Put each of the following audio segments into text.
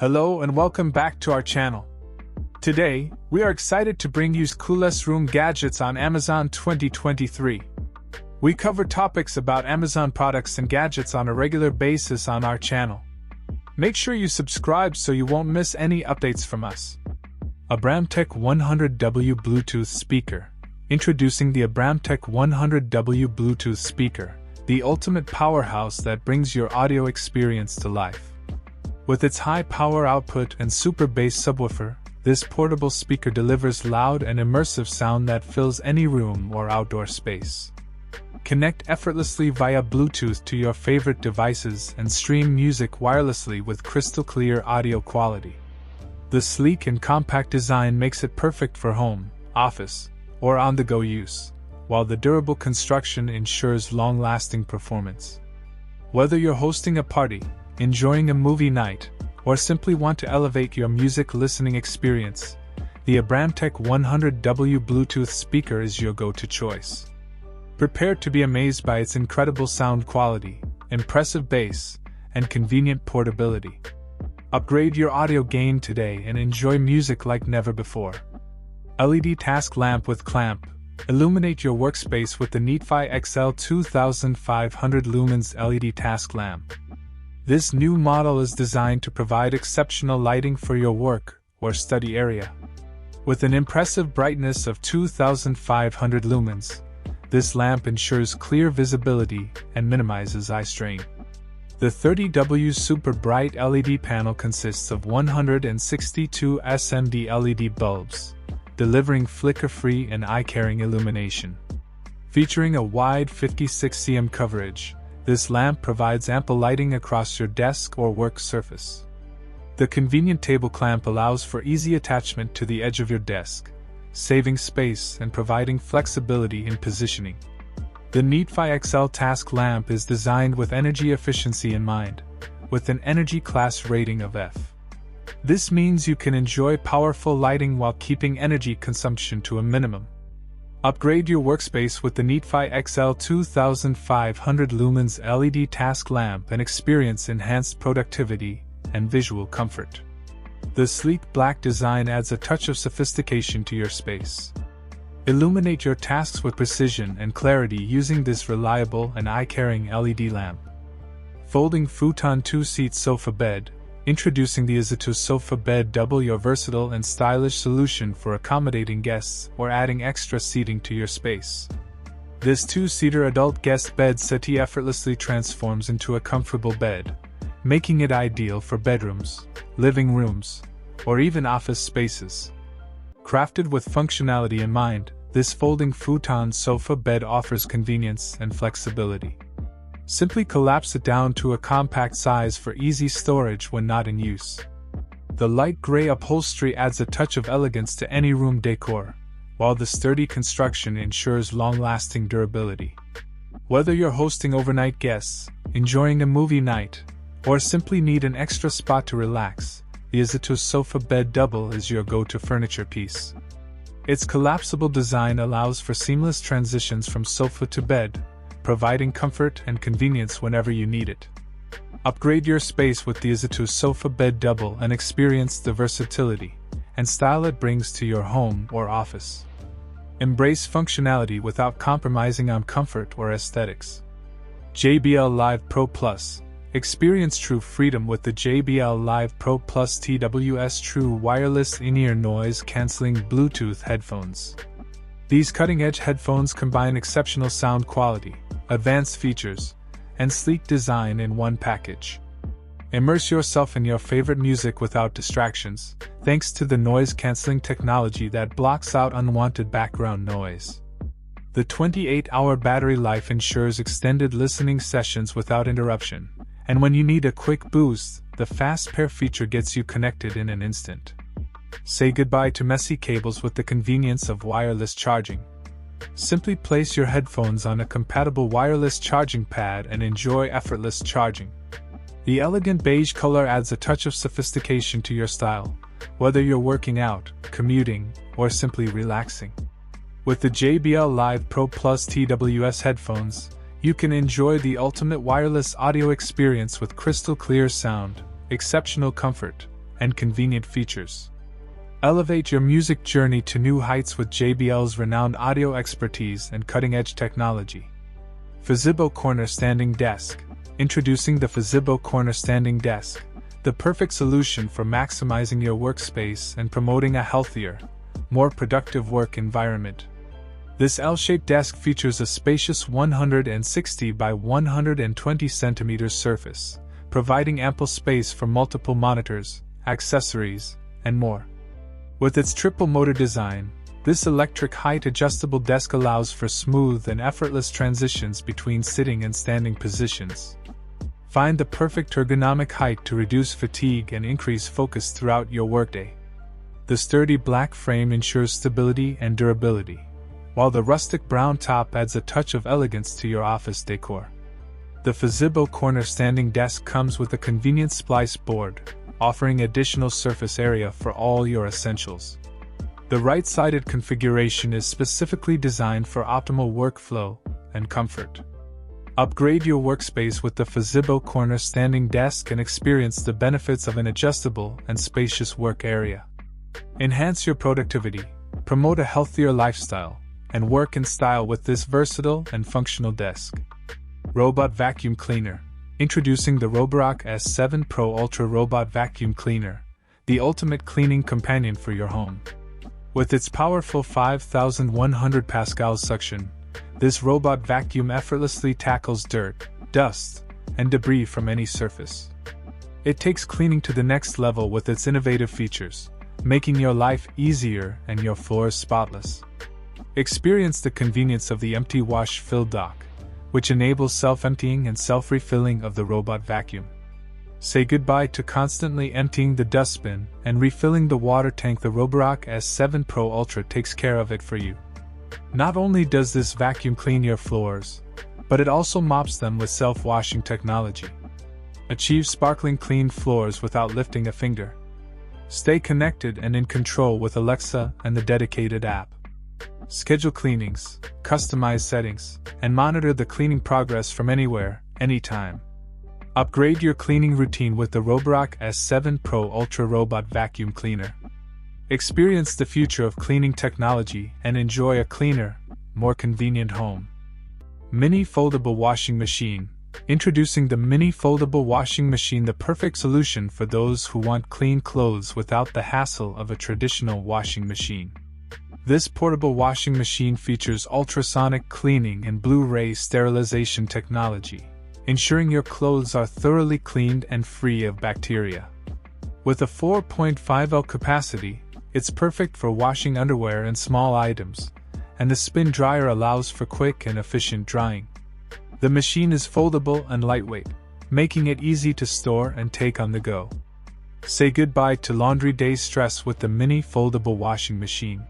Hello and welcome back to our channel. Today, we are excited to bring you coolest room gadgets on Amazon 2023. We cover topics about Amazon products and gadgets on a regular basis on our channel. Make sure you subscribe so you won't miss any updates from us. Abramtech 100W Bluetooth Speaker. Introducing the Abramtech 100W Bluetooth Speaker, the ultimate powerhouse that brings your audio experience to life. With its high power output and super bass subwoofer, this portable speaker delivers loud and immersive sound that fills any room or outdoor space. Connect effortlessly via Bluetooth to your favorite devices and stream music wirelessly with crystal clear audio quality. The sleek and compact design makes it perfect for home, office, or on-the-go use, while the durable construction ensures long-lasting performance. Whether you're hosting a party, enjoying a movie night, or simply want to elevate your music listening experience, the Abramtech 100W Bluetooth speaker is your go-to choice. Prepare to be amazed by its incredible sound quality, impressive bass, and convenient portability. Upgrade your audio gain today and enjoy music like never before. LED task lamp with clamp. Illuminate your workspace with the Neatfi XL 2500 lumens LED task lamp. This new model is designed to provide exceptional lighting for your work or study area. With an impressive brightness of 2500 lumens, this lamp ensures clear visibility and minimizes eye strain. The 30W Super Bright LED panel consists of 162 SMD LED bulbs, delivering flicker-free and eye-caring illumination. Featuring a wide 56 cm coverage, this lamp provides ample lighting across your desk or work surface. The convenient table clamp allows for easy attachment to the edge of your desk, saving space and providing flexibility in positioning. The Neatfi XL task lamp is designed with energy efficiency in mind, with an energy class rating of F. This means you can enjoy powerful lighting while keeping energy consumption to a minimum. Upgrade your workspace with the Neatfi XL 2500 lumens LED task lamp and experience enhanced productivity and visual comfort. The sleek black design adds a touch of sophistication to your space. Illuminate your tasks with precision and clarity using this reliable and eye-caring LED lamp. Folding futon 2-seat sofa bed. Introducing the Izitu Sofa Bed Double, your versatile and stylish solution for accommodating guests or adding extra seating to your space. This 2-seater adult guest bed settee effortlessly transforms into a comfortable bed, making it ideal for bedrooms, living rooms, or even office spaces. Crafted with functionality in mind, this folding futon sofa bed offers convenience and flexibility. Simply collapse it down to a compact size for easy storage when not in use. The light gray upholstery adds a touch of elegance to any room decor, while the sturdy construction ensures long-lasting durability. Whether you're hosting overnight guests, enjoying a movie night, or simply need an extra spot to relax, the Izitu Sofa Bed Double is your go-to furniture piece. Its collapsible design allows for seamless transitions from sofa to bed, providing comfort and convenience whenever you need it. Upgrade your space with the Izitu Sofa Bed Double and experience the versatility and style it brings to your home or office. Embrace functionality without compromising on comfort or aesthetics. JBL Live Pro Plus. Experience true freedom with the JBL Live Pro Plus TWS True Wireless In-Ear Noise Cancelling Bluetooth Headphones. These cutting-edge headphones combine exceptional sound quality, advanced features, and sleek design in one package. Immerse yourself in your favorite music without distractions, thanks to the noise-canceling technology that blocks out unwanted background noise. The 28-hour battery life ensures extended listening sessions without interruption, and when you need a quick boost, the Fast Pair feature gets you connected in an instant. Say goodbye to messy cables with the convenience of wireless charging. Simply place your headphones on a compatible wireless charging pad and enjoy effortless charging. The elegant beige color adds a touch of sophistication to your style, whether you're working out, commuting, or simply relaxing. With the JBL Live Pro Plus TWS headphones, you can enjoy the ultimate wireless audio experience with crystal clear sound, exceptional comfort, and convenient features. Elevate your music journey to new heights with JBL's renowned audio expertise and cutting-edge technology. Fazebo Corner Standing Desk. Introducing the Fazebo Corner Standing Desk, the perfect solution for maximizing your workspace and promoting a healthier, more productive work environment. This L-shaped desk features a spacious 160 by 120 cm surface, providing ample space for multiple monitors, accessories, and more. With its triple motor design, this electric height-adjustable desk allows for smooth and effortless transitions between sitting and standing positions. Find the perfect ergonomic height to reduce fatigue and increase focus throughout your workday. The sturdy black frame ensures stability and durability, while the rustic brown top adds a touch of elegance to your office decor. The Fazebo Corner Standing Desk comes with a convenient splice board, offering additional surface area for all your essentials. The right-sided configuration is specifically designed for optimal workflow and comfort. Upgrade your workspace with the Fazebo Corner Standing Desk and experience the benefits of an adjustable and spacious work area. Enhance your productivity, promote a healthier lifestyle, and work in style with this versatile and functional desk. Robot Vacuum Cleaner. Introducing the Roborock S7 Pro Ultra Robot Vacuum Cleaner, the ultimate cleaning companion for your home. With its powerful 5,100 pascal suction, this robot vacuum effortlessly tackles dirt, dust, and debris from any surface. It takes cleaning to the next level with its innovative features, making your life easier and your floors spotless. Experience the convenience of the empty wash-fill dock, which enables self-emptying and self-refilling of the robot vacuum. Say goodbye to constantly emptying the dustbin and refilling the water tank. The Roborock S7 Pro Ultra takes care of it for you. Not only does this vacuum clean your floors, but it also mops them with self-washing technology. Achieve sparkling clean floors without lifting a finger. Stay connected and in control with Alexa and the dedicated app. Schedule cleanings, customize settings, and monitor the cleaning progress from anywhere, anytime. Upgrade your cleaning routine with the Roborock S7 Pro Ultra Robot Vacuum Cleaner. Experience the future of cleaning technology and enjoy a cleaner, more convenient home. Mini Foldable Washing Machine. Introducing the Mini Foldable Washing Machine, the perfect solution for those who want clean clothes without the hassle of a traditional washing machine. This portable washing machine features ultrasonic cleaning and Blu-ray sterilization technology, ensuring your clothes are thoroughly cleaned and free of bacteria. With a 4.5 L capacity, it's perfect for washing underwear and small items, and the spin dryer allows for quick and efficient drying. The machine is foldable and lightweight, making it easy to store and take on the go. Say goodbye to laundry day stress with the Mini Foldable Washing Machine.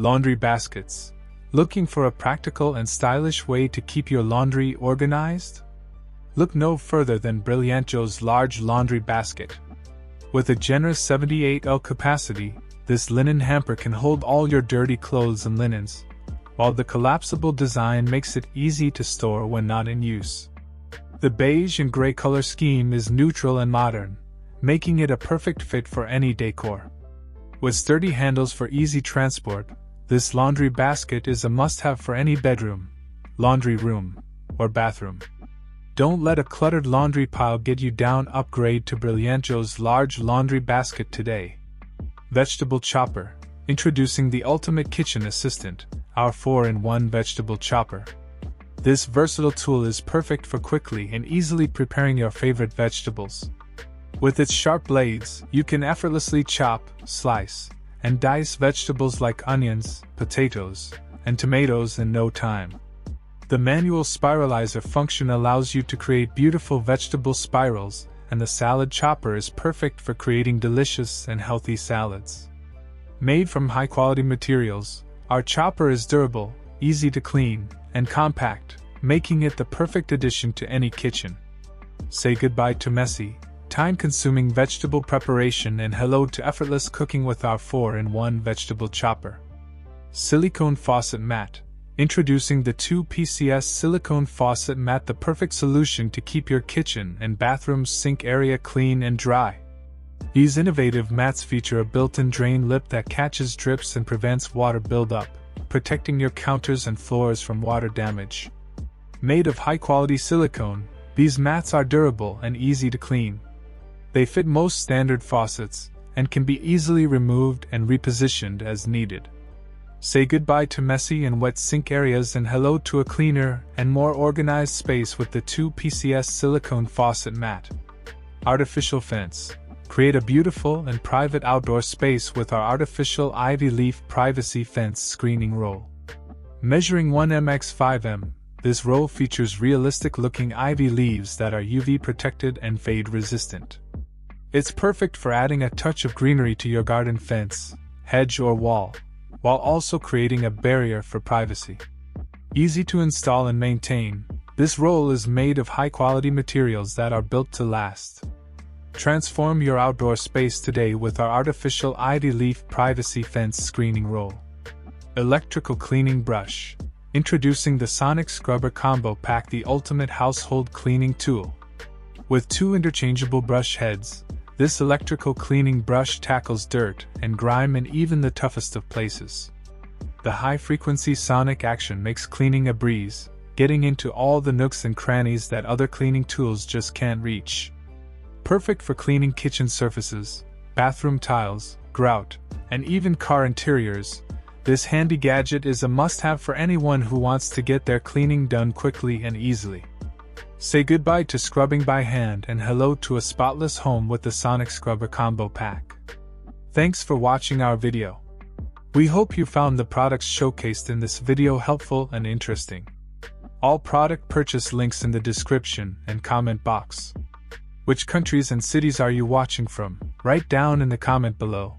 Laundry baskets. Looking for a practical and stylish way to keep your laundry organized? Look no further than Brillianto's large laundry basket. With a generous 78 L capacity, this linen hamper can hold all your dirty clothes and linens, while the collapsible design makes it easy to store when not in use. The beige and gray color scheme is neutral and modern, making it a perfect fit for any decor. With sturdy handles for easy transport, this laundry basket is a must-have for any bedroom, laundry room, or bathroom. Don't let a cluttered laundry pile get you down. Upgrade to Brillianto's large laundry basket today. Vegetable Chopper. Introducing the ultimate kitchen assistant, our 4-in-1 vegetable chopper. This versatile tool is perfect for quickly and easily preparing your favorite vegetables. With its sharp blades, you can effortlessly chop, slice, and dice vegetables like onions, potatoes, and tomatoes in no time. The manual spiralizer function allows you to create beautiful vegetable spirals, and the salad chopper is perfect for creating delicious and healthy salads. Made from high-quality materials, our chopper is durable, easy to clean, and compact, making it the perfect addition to any kitchen. Say goodbye to messy, time-consuming vegetable preparation and hello to effortless cooking with our 4-in-1 vegetable chopper. Silicone Faucet Mat. Introducing the 2PCS Silicone Faucet Mat, the perfect solution to keep your kitchen and bathroom sink area clean and dry. These innovative mats feature a built-in drain lip that catches drips and prevents water buildup, protecting your counters and floors from water damage. Made of high-quality silicone, these mats are durable and easy to clean. They fit most standard faucets and can be easily removed and repositioned as needed. Say goodbye to messy and wet sink areas and hello to a cleaner and more organized space with the 2 PCS silicone faucet mat. Artificial fence. Create a beautiful and private outdoor space with our artificial ivy leaf privacy fence screening roll. Measuring 1 x 5 m, this roll features realistic-looking ivy leaves that are UV protected and fade resistant. It's perfect for adding a touch of greenery to your garden fence, hedge or wall, while also creating a barrier for privacy. Easy to install and maintain, this roll is made of high-quality materials that are built to last. Transform your outdoor space today with our artificial ivy leaf privacy fence screening roll. Electrical cleaning brush. Introducing the Sonic Scrubber Combo Pack, the ultimate household cleaning tool. With 2 interchangeable brush heads, this electrical cleaning brush tackles dirt and grime in even the toughest of places. The high-frequency sonic action makes cleaning a breeze, getting into all the nooks and crannies that other cleaning tools just can't reach. Perfect for cleaning kitchen surfaces, bathroom tiles, grout, and even car interiors, this handy gadget is a must-have for anyone who wants to get their cleaning done quickly and easily. Say goodbye to scrubbing by hand and hello to a spotless home with the Sonic Scrubber Combo Pack. Thanks for watching our video. We hope you found the products showcased in this video helpful and interesting. All product purchase links in the description and comment box. Which countries and cities are you watching from? Write down in the comment below.